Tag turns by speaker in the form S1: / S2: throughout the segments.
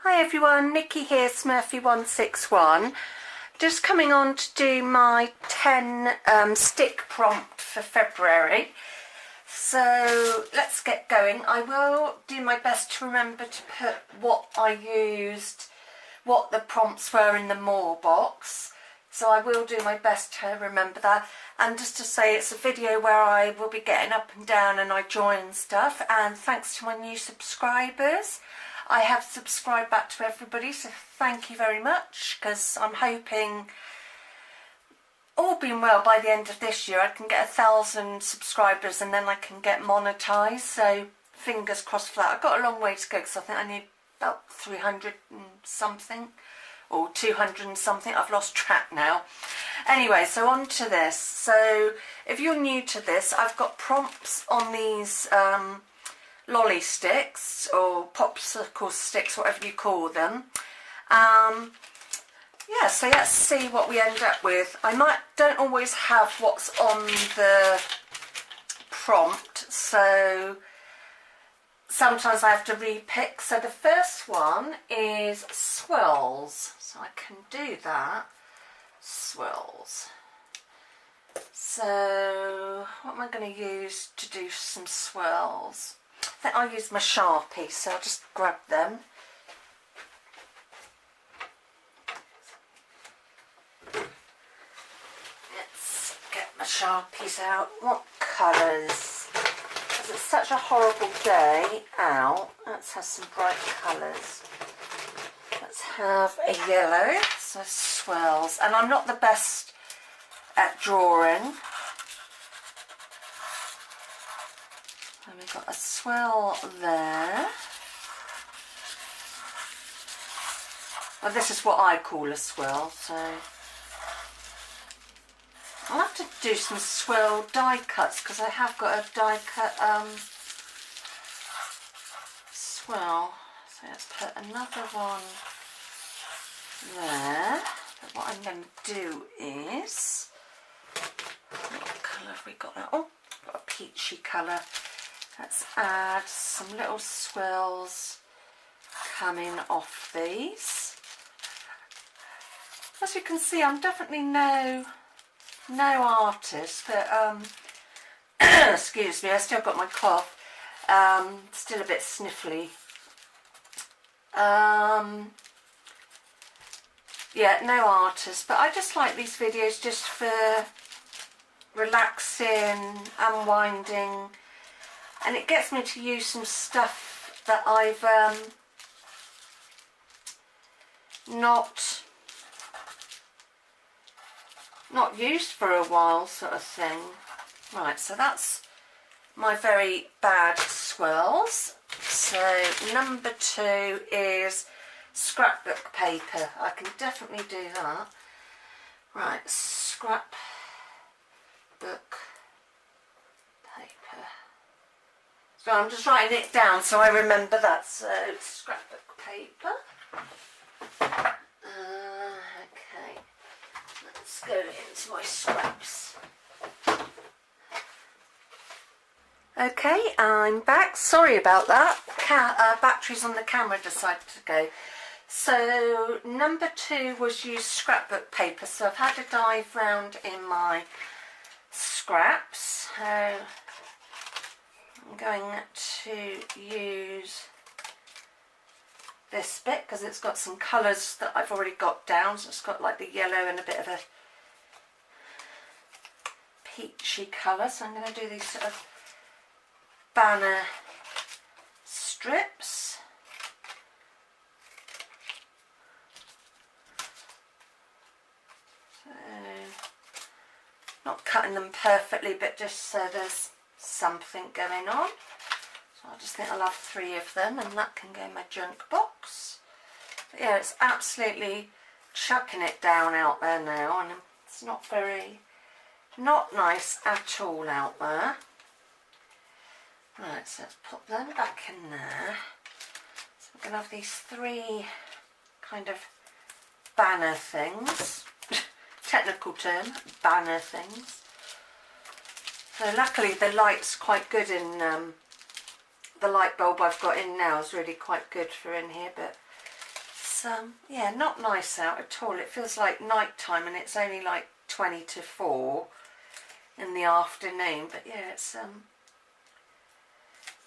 S1: Hi everyone, Nikki here, Smurfy161. Just coming on to do my 10 stick prompt for February. So let's get going. I will do my best to remember to put what I used, what the prompts were in the more box. So I will do my best to remember that. And just to say, it's a video where I will be getting up and down and I join stuff. And thanks to my new subscribers, I have subscribed back to everybody, so thank you very much, because I'm hoping, all being well, by the end of this year I can get 1,000 subscribers and then I can get monetized. So fingers crossed for that. I've got a long way to go because I think I need about 300 and something or 200 and something. I've lost track now. Anyway, so on to this. So if you're new to this, I've got prompts on these lolly sticks or popsicle sticks, whatever you call them. Yeah, so let's see what we end up with. I don't always have what's on the prompt, so sometimes I have to re-pick. So the first one is swirls, so I can do that. Swirls. So what am I going to use to do some swirls? I think I'll use my Sharpie, so I'll just grab them. Let's get my Sharpies out. What colours? Because it's such a horrible day out. Let's have some bright colours. Let's have a yellow, so swirls. And I'm not the best at drawing. And we've got a swirl there. Well, this is what I call a swirl, so I'll have to do some swirl die cuts because I have got a die cut swirl. So let's put another one there. But what I'm going to do is, what colour have we got now? Oh, got a peachy colour. Let's add some little swirls coming off these. As you can see, I'm definitely no artist, but excuse me, I still got my cough. Still a bit sniffly. Yeah, no artist, but I just like these videos just for relaxing, unwinding. And it gets me to use some stuff that I've not used for a while, sort of thing. Right, so that's my very bad swirls. So number 2 is scrapbook paper. I can definitely do that. Right, scrapbook paper. So I'm just writing it down so I remember that. So scrapbook paper. Okay, let's go into my scraps. Okay, I'm back. Sorry about that. Batteries on the camera decided to go. So number 2 was use scrapbook paper. So I've had a dive round in my scraps. So I'm going to use this bit because it's got some colours that I've already got down. So it's got like the yellow and a bit of a peachy colour. So I'm going to do these sort of banner strips. So not cutting them perfectly, but just so there's something going on. So I just think I'll have 3 of them and that can go in my junk box. But yeah, it's absolutely chucking it down out there now, and it's not nice at all out there. Right, so let's put them back in there. So we're going to have these 3 kind of banner things. Technical term, banner things. So luckily the light's quite good in the light bulb I've got in now is really quite good for in here, but yeah, not nice out at all. It feels like night time and it's only like 20 to 4 in the afternoon, but yeah, it's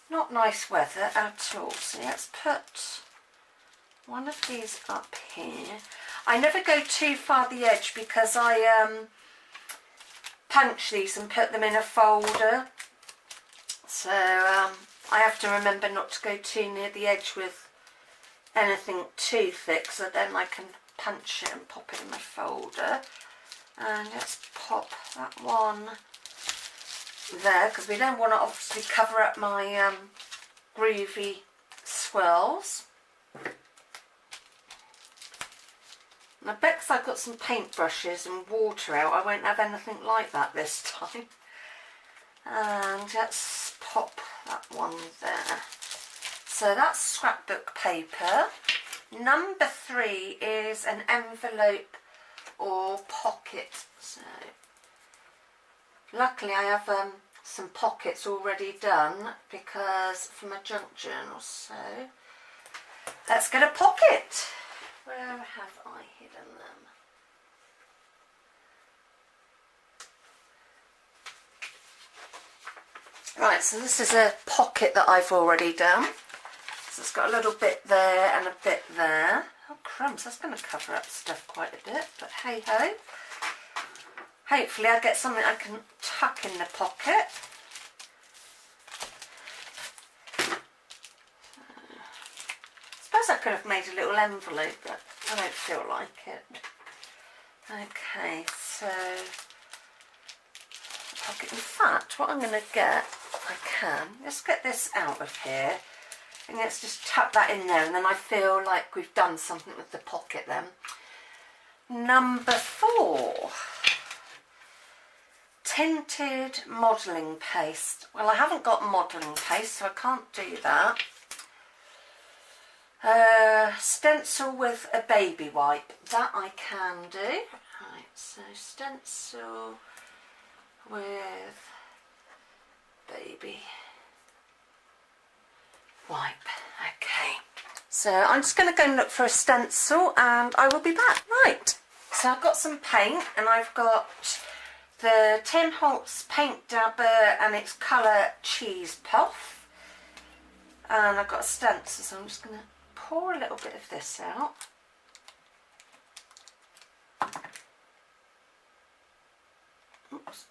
S1: not nice weather at all. So let's put one of these up here. I never go too far the edge because I punch these and put them in a folder, so I have to remember not to go too near the edge with anything too thick, so then I can punch it and pop it in my folder. And let's pop that one there because we don't want to obviously cover up my groovy swirls. And I bet because I've got some paintbrushes and water out, I won't have anything like that this time. And let's pop that one there. So that's scrapbook paper. Number 3 is an envelope or pocket. So luckily I have some pockets already done because for my junk journal. So let's get a pocket. Where have I hidden them? Right, so this is a pocket that I've already done. So it's got a little bit there and a bit there. Oh crumbs, that's going to cover up stuff quite a bit, but hey ho. Hopefully I get something I can tuck in the pocket. I suppose I could have made a little envelope, but I don't feel like it. Okay, so pocket. In fact, what I'm going to get, if I can, let's get this out of here and let's just tuck that in there, and then I feel like we've done something with the pocket then. Number 4, tinted modelling paste. Well, I haven't got modelling paste, so I can't do that. Stencil with a baby wipe, that I can do. Right, so stencil with baby wipe. Okay, so I'm just going to go and look for a stencil and I will be back. Right, so I've got some paint and I've got the Tim Holtz paint dabber and it's colour cheese puff, and I've got a stencil, so I'm just going to pour a little bit of this out. Oops.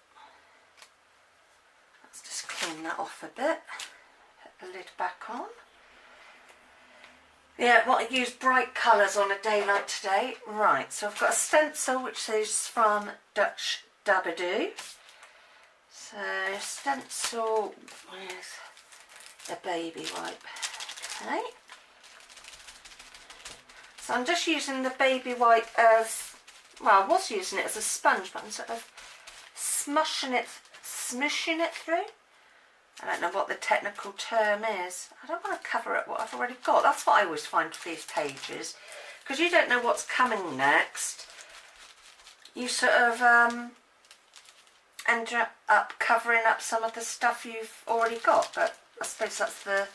S1: Let's just clean that off a bit. Put the lid back on. Yeah, what I use bright colours on a day like today. Right, so I've got a stencil which is from Dutch Dabadoo. So stencil with a baby wipe. Okay. So I'm just using the baby wipe as, well, I was using it as a sponge, but I'm sort of smooshing it through. I don't know what the technical term is. I don't want to cover up what I've already got. That's what I always find with these pages, because you don't know what's coming next. You sort of end up covering up some of the stuff you've already got, but I suppose that's the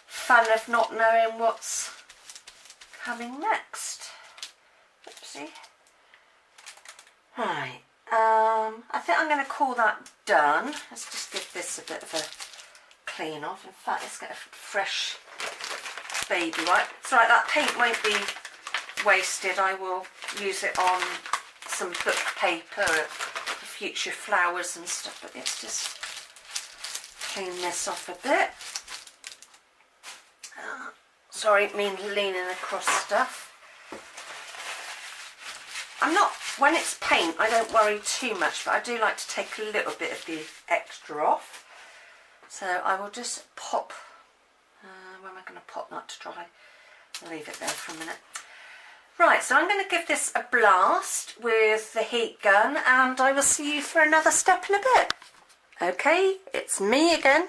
S1: fun of not knowing what's coming next. Oopsie. Right, I think I'm going to call that done. Let's just give this a bit of a clean off. In fact, let's get a fresh baby wipe. It's right, that paint won't be wasted. I will use it on some book paper for future flowers and stuff, but let's just clean this off a bit. Sorry, me leaning across stuff. I'm not, when it's paint, I don't worry too much, but I do like to take a little bit of the extra off. So I will just pop, where am I going to pop that to dry? I'll leave it there for a minute. Right, so I'm going to give this a blast with the heat gun and I will see you for another step in a bit. Okay, it's me again.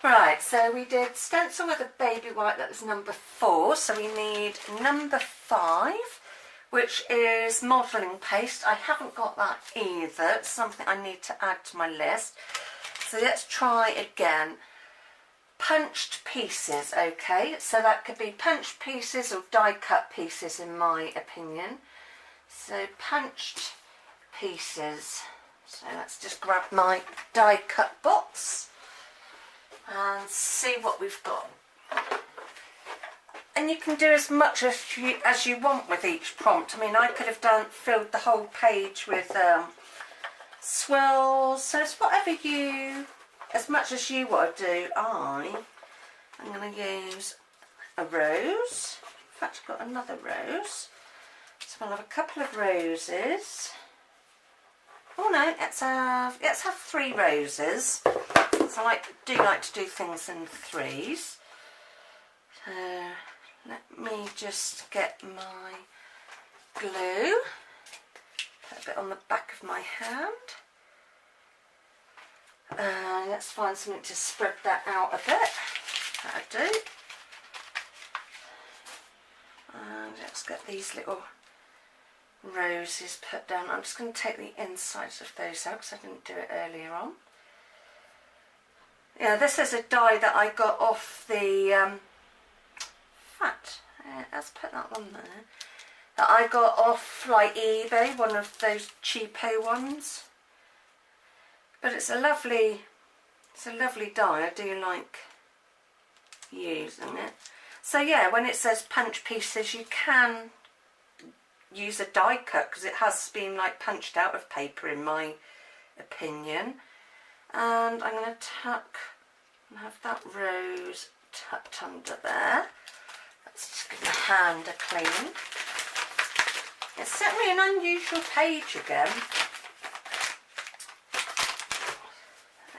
S1: Right, so we did stencil with a baby wipe, that was number 4. So we need number 5, which is modelling paste. I haven't got that either. It's something I need to add to my list. So let's try again. punched pieces, okay? So that could be punched pieces or die cut pieces in my opinion. So punched pieces. So let's just grab my die cut box and see what we've got. And you can do as much as you want with each prompt. I mean, I could have filled the whole page with swirls. So it's whatever you, as much as you want to do. I'm going to use a rose. In fact, I've got another rose. So I'll have a couple of roses. Oh no, let's have 3 roses. So I do like to do things in threes. So let me just get my glue. Put a bit on the back of my hand. Let's find something to spread that out a bit. That'll do. And let's get these little roses put down. I'm just going to take the insides of those out because I didn't do it earlier on. Yeah, this is a die that I got off the let's put that one there, that I got off like eBay, one of those cheapo ones, but it's a lovely die. I do like using it. So yeah, when it says punch pieces, you can use a die cut because it has been like punched out of paper in my opinion. And I'm going to tuck and have that rose tucked under there. Let's just give my hand a clean. It's certainly an unusual page again.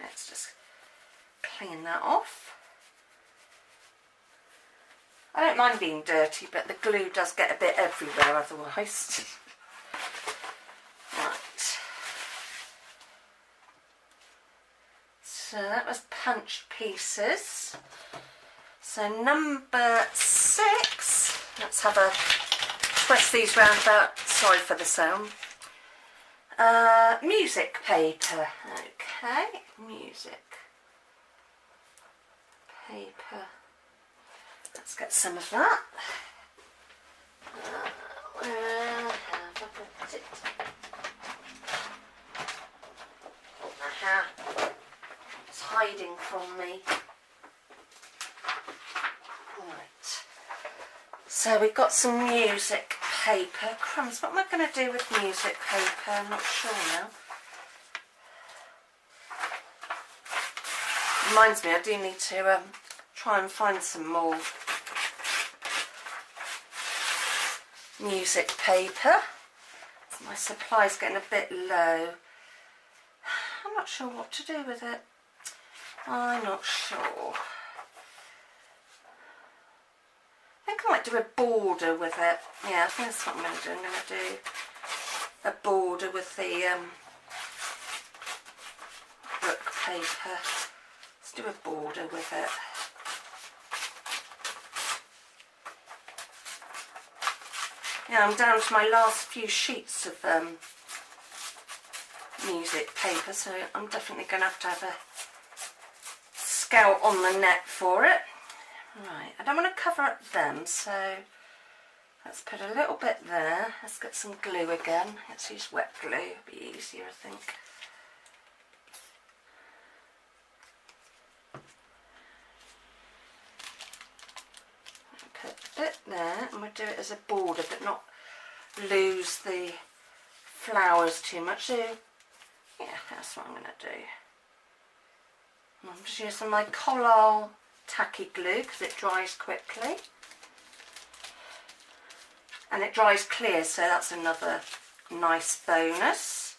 S1: Let's just clean that off. I don't mind being dirty, but the glue does get a bit everywhere otherwise. Right. So that was punched pieces. So number 6, let's have a twist these round about, sorry for the sound. Music paper, okay, music paper. Let's get some of that. Where have I put it? Aha. It's hiding from me. Right. So we've got some music paper. Crumbs, what am I going to do with music paper? I'm not sure now. Reminds me, I do need to try and find some more music paper. My supply's getting a bit low. I'm not sure what to do with it. I'm not sure. I think I might do a border with it. Yeah, I think that's what I'm going to do. I'm going to do a border with the book paper. Let's do a border with it. Yeah, I'm down to my last few sheets of music paper, so I'm definitely going to have a scout on the net for it. Right, I don't want to cover up them, so let's put a little bit there. Let's get some glue again. Let's use wet glue, it'll be easier, I think. Put a bit there, and we'll do it as a border, but not lose the flowers too much. So, yeah, that's what I'm going to do. I'm just using my Collal tacky glue because it dries quickly. And it dries clear, so that's another nice bonus.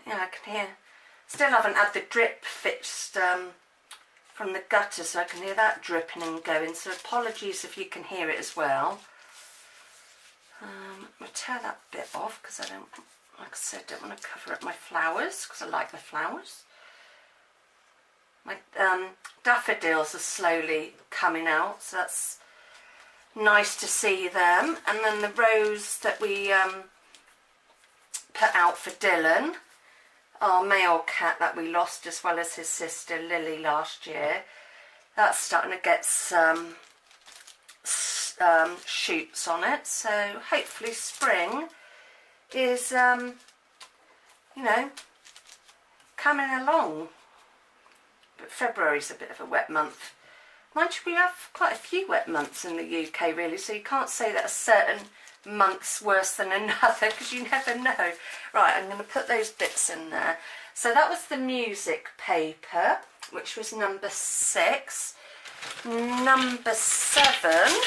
S1: Yeah, I can hear. Still haven't had the drip fixed from the gutter, so I can hear that dripping and going. So apologies if you can hear it as well. I'll tear that bit off because I don't, like I said, don't want to cover up my flowers because I like the flowers. My daffodils are slowly coming out, so that's nice to see them. And then the rose that we put out for Dylan, our male cat that we lost, as well as his sister Lily last year. That's starting to get some shoots on it, so hopefully spring is you know, coming along. But February's a bit of a wet month. Mind you, we have quite a few wet months in the UK really, so you can't say that a certain month's worse than another, because you never know. Right, I'm going to put those bits in there. So that was the music paper, which was number 6. Number 7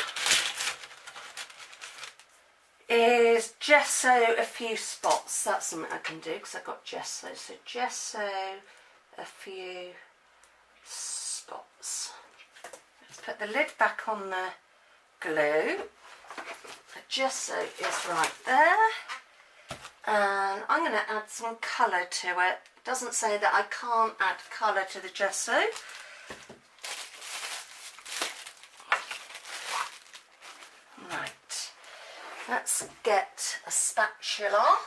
S1: is gesso a few spots. That's something I can do because I've got gesso. So gesso a few spots. Let's put the lid back on the glue. The gesso is right there, and I'm going to add some colour to it. It doesn't say that I can't add colour to the gesso. Right, let's get a spatula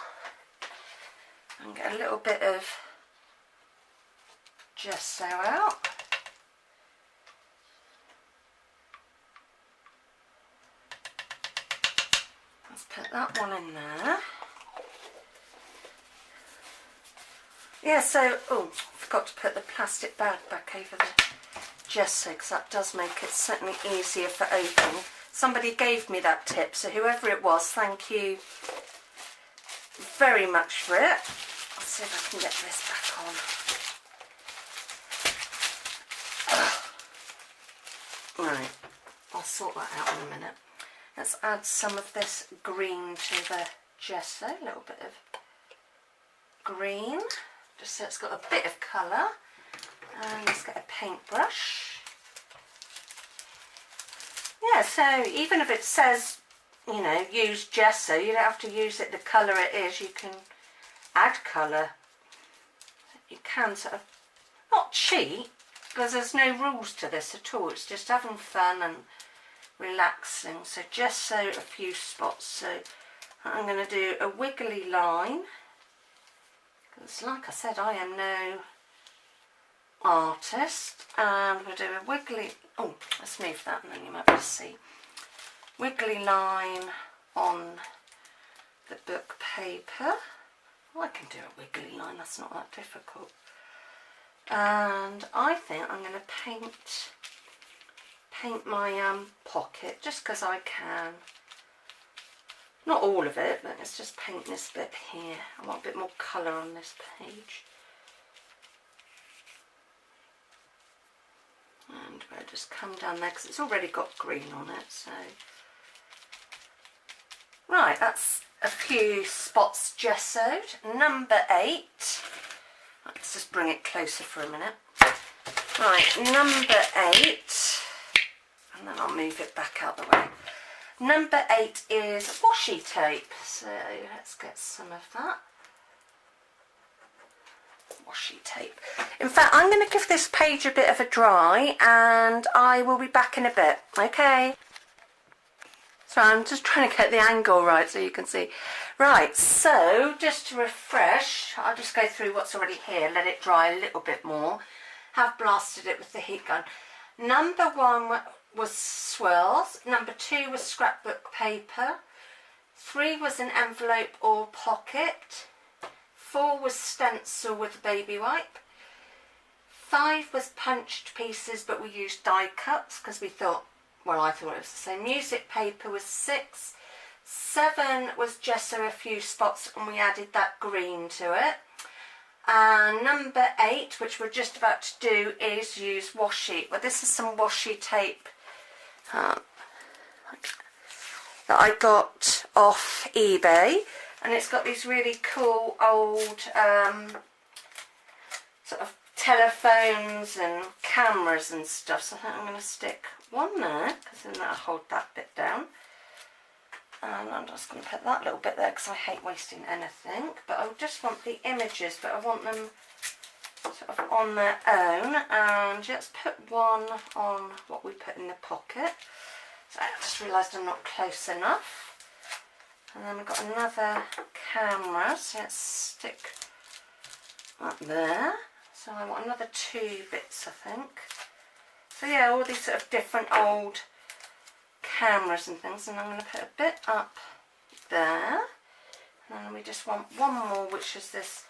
S1: and get a little bit of gesso out. Put that one in there. Yeah, so, oh, forgot to put the plastic bag back over the gesso, because that does make it certainly easier for opening. Somebody gave me that tip, so whoever it was, thank you very much for it. I'll see if I can get this back on. Right, I'll sort that out in a minute. Let's add some of this green to the gesso, a little bit of green, just so it's got a bit of colour. And let's get a paintbrush. Yeah, so even if it says, you know, use gesso, you don't have to use it the colour it is. You can add colour. You can sort of, not cheat, because there's no rules to this at all. It's just having fun and relaxing. So gesso a few spots. So I'm going to do a wiggly line, because like I said, I am no artist, and we'll do a wiggly, oh, let's move that and then you might be able to see, wiggly line on the book paper. Oh, I can do a wiggly line, that's not that difficult. And I think I'm going to paint my pocket, just because I can. Not all of it, but let's just paint this bit here. I want a bit more colour on this page. And we'll just come down there, because it's already got green on it. So right, that's a few spots gessoed. Number 8. Let's just bring it closer for a minute. Right, number 8. And then I'll move it back out the way. Number 8 is washi tape. So let's get some of that. Washi tape. In fact, I'm going to give this page a bit of a dry, and I will be back in a bit. Okay. So I'm just trying to get the angle right so you can see. Right, so just to refresh, I'll just go through what's already here, let it dry a little bit more. Have blasted it with the heat gun. Number 1 was swirls. Number 2 was scrapbook paper. 3 was an envelope or pocket. 4 was stencil with baby wipe. 5 was punched pieces, but we used die cuts because we thought, well, I thought it was the same. Music paper was 6. 7 was gesso a few spots, and we added that green to it. And number 8, which we're just about to do, is use washi. Well, this is some washi tape that I got off eBay, and it's got these really cool old sort of telephones and cameras and stuff. So I think I'm going to stick one there, because then that'll hold that bit down. And I'm just going to put that little bit there because I hate wasting anything. But I just want the images, but I want them sort of on their own. And just put one on what we put in the pocket. So I just realised I'm not close enough. And then we've got another camera, so let's stick up there. So I want another 2 bits, I think. So yeah, all these sort of different old cameras and things, and I'm going to put a bit up there. And then we just want one more, which is this,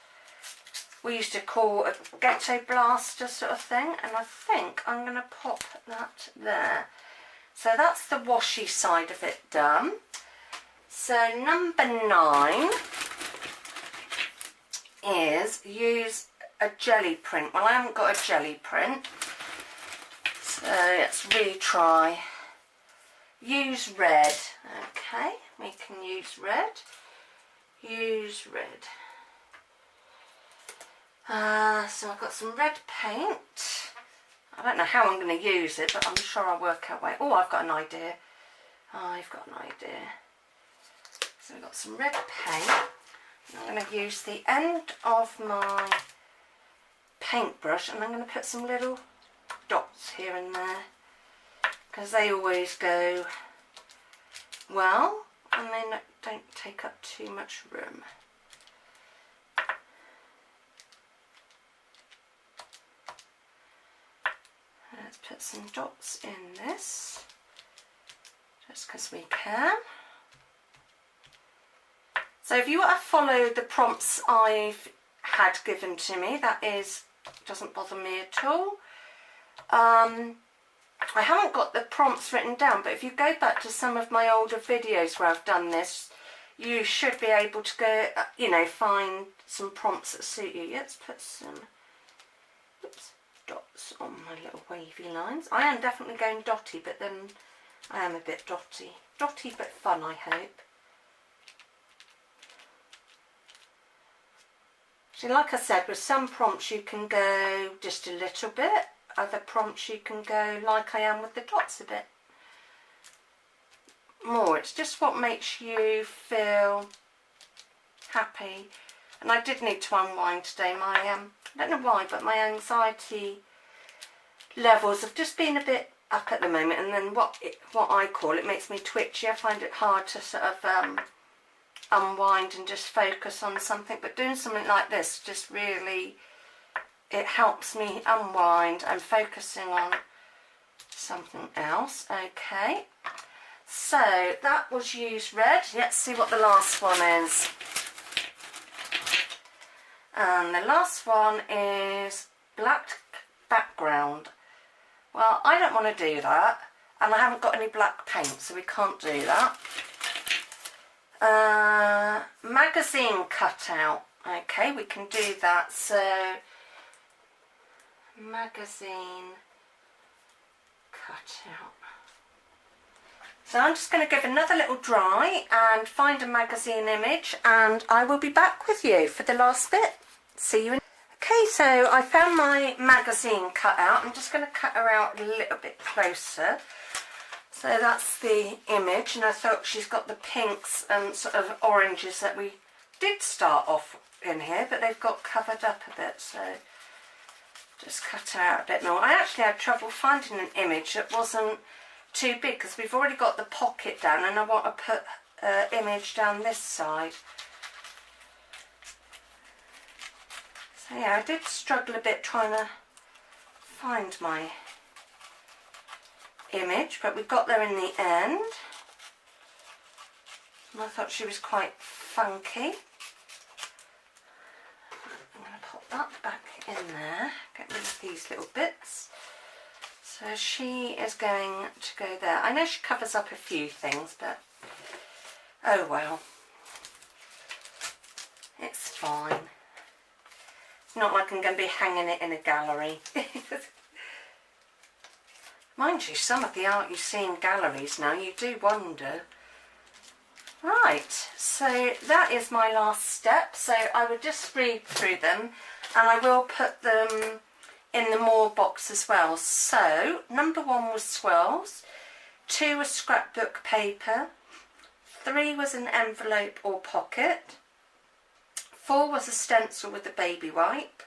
S1: we used to call a ghetto blaster sort of thing, and I think I'm going to pop that there. So that's the washi side of it done. So number 9 is use a jelly print. Well, I haven't got a jelly print, so let's retry. Use red. Okay, we can use red. Use red. So I've got some red paint. I don't know how I'm going to use it, but I'm sure I'll work out way. Oh, I've got an idea. I've got an idea. So I've got some red paint. I'm going to use the end of my paintbrush, and I'm going to put some little dots here and there, because they always go well and they don't take up too much room. Let's put some dots in this, just because we can. So if you have followed the prompts I've had given to me, that doesn't bother me at all. I haven't got the prompts written down, but if you go back to some of my older videos where I've done this, you should be able to go, you know, find some prompts that suit you. Let's put some dots on my little wavy lines. I am definitely going dotty, but then I am a bit dotty. Dotty but fun, I hope. So like I said, with some prompts you can go just a little bit. Other prompts you can go like I am with the dots a bit more. It's just what makes you feel happy. And I did need to unwind today. I don't know why, but my anxiety levels have just been a bit up at the moment, and then what I call it makes me twitchy. I find it hard to sort of unwind and just focus on something, but doing something like this just really, it helps me unwind. I'm focusing on something else. Okay, so that was use red. Let's see what the last one is. And the last one is black background. Well, I don't want to do that, and I haven't got any black paint, so we can't do that. Magazine cutout. Okay, we can do that. So magazine cutout. So I'm just going to give another little dry and find a magazine image, and I will be back with you for the last bit. See you in. Okay, so I found my magazine cutout. I'm just going to cut her out a little bit closer. So that's the image, and I thought she's got the pinks and sort of oranges that we did start off in here, but they've got covered up a bit, so just cut her out a bit more. I actually had trouble finding an image that wasn't too big, because we've already got the pocket down, and I want to put an image down this side. So yeah, I did struggle a bit trying to find my image, but we got there in the end. And I thought she was quite funky. I'm going to pop that back in there, get rid of these little bits. So she is going to go there. I know she covers up a few things, but oh well, it's fine. It's not like I'm going to be hanging it in a gallery. Mind you, some of the art you see in galleries now, you do wonder. Right, so that is my last step. So I would just read through them, and I will put them in the more box as well. So number 1 was swirls, 2 was scrapbook paper, 3 was an envelope or pocket, 4 was a stencil with a baby wipe,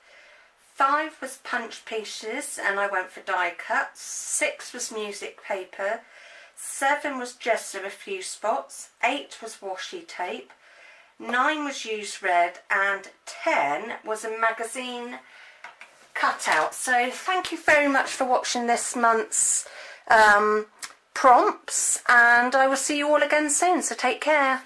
S1: 5 was punch pieces, and I went for die cuts, 6 was music paper, 7 was gesso a few spots, 8 was washi tape, 9 was used red, and 10 was a magazine cutout. So thank you very much for watching this month's prompts, and I will see you all again soon, so take care.